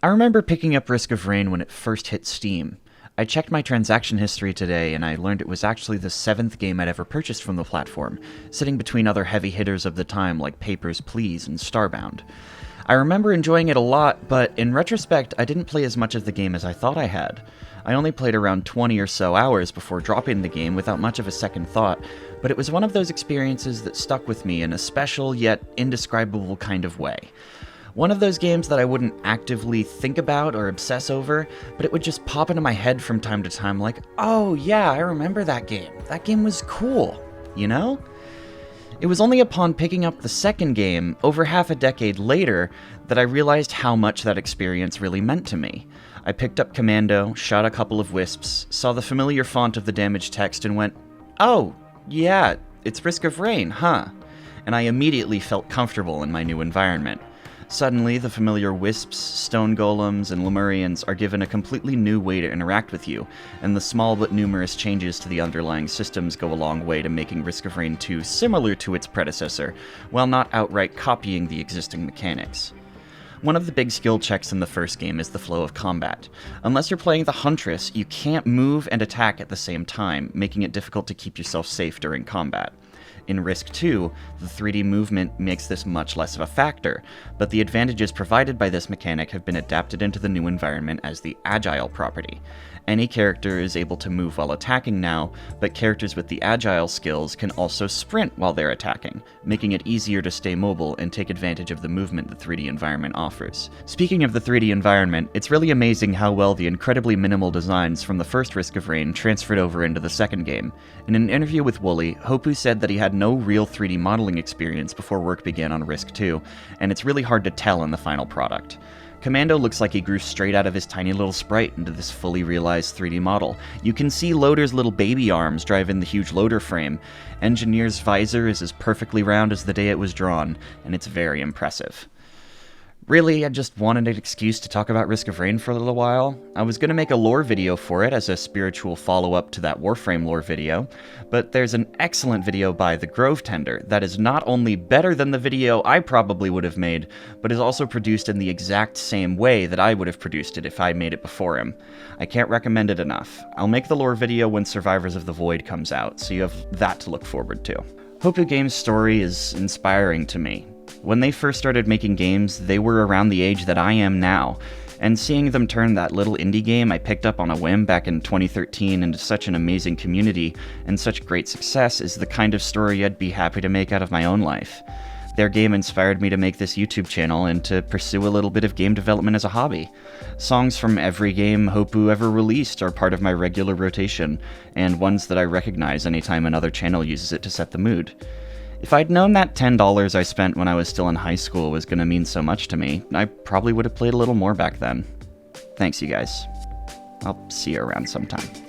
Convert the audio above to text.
I remember picking up Risk of Rain when it first hit Steam. I checked my transaction history today, and I learned it was actually the 7th game I'd ever purchased from the platform, sitting between other heavy hitters of the time like Papers, Please, and Starbound. I remember enjoying it a lot, but in retrospect, I didn't play as much of the game as I thought I had. I only played around 20 or so hours before dropping the game without much of a second thought, but it was one of those experiences that stuck with me in a special yet indescribable kind of way. One of those games that I wouldn't actively think about or obsess over, but it would just pop into my head from time to time like, oh yeah, I remember that game. That game was cool, you know? It was only upon picking up the second game, over half a decade later, that I realized how much that experience really meant to me. I picked up Commando, shot a couple of wisps, saw the familiar font of the damaged text and went, oh, yeah, it's Risk of Rain, huh? And I immediately felt comfortable in my new environment. Suddenly, the familiar wisps, stone golems, and Lemurians are given a completely new way to interact with you, and the small but numerous changes to the underlying systems go a long way to making Risk of Rain 2 similar to its predecessor, while not outright copying the existing mechanics. One of the big skill checks in the first game is the flow of combat. Unless you're playing the Huntress, you can't move and attack at the same time, making it difficult to keep yourself safe during combat. In Risk 2, the 3D movement makes this much less of a factor, but the advantages provided by this mechanic have been adapted into the new environment as the Agile property. Any character is able to move while attacking now, but characters with the Agile skills can also sprint while they're attacking, making it easier to stay mobile and take advantage of the movement the 3D environment offers. Speaking of the 3D environment, it's really amazing how well the incredibly minimal designs from the first Risk of Rain transferred over into the second game. In an interview with Woolie, Hopoo said that he had no real 3D modeling experience before work began on Risk 2, and it's really hard to tell in the final product. Commando looks like he grew straight out of his tiny little sprite into this fully realized 3D model. You can see Loader's little baby arms driving the huge Loader frame. Engineer's visor is as perfectly round as the day it was drawn, and it's very impressive. Really, I just wanted an excuse to talk about Risk of Rain for a little while. I was going to make a lore video for it as a spiritual follow-up to that Warframe lore video, but there's an excellent video by the Grovetender that is not only better than the video I probably would have made, but is also produced in the exact same way that I would have produced it if I made it before him. I can't recommend it enough. I'll make the lore video when Survivors of the Void comes out, so you have that to look forward to. Hopoo Games' story is inspiring to me. When they first started making games, they were around the age that I am now, and seeing them turn that little indie game I picked up on a whim back in 2013 into such an amazing community and such great success is the kind of story I'd be happy to make out of my own life. Their game inspired me to make this YouTube channel and to pursue a little bit of game development as a hobby. Songs from every game Hopoo ever released are part of my regular rotation, and ones that I recognize anytime another channel uses it to set the mood. If I'd known that $10 I spent when I was still in high school was going to mean so much to me, I probably would have played a little more back then. Thanks, you guys. I'll see you around sometime.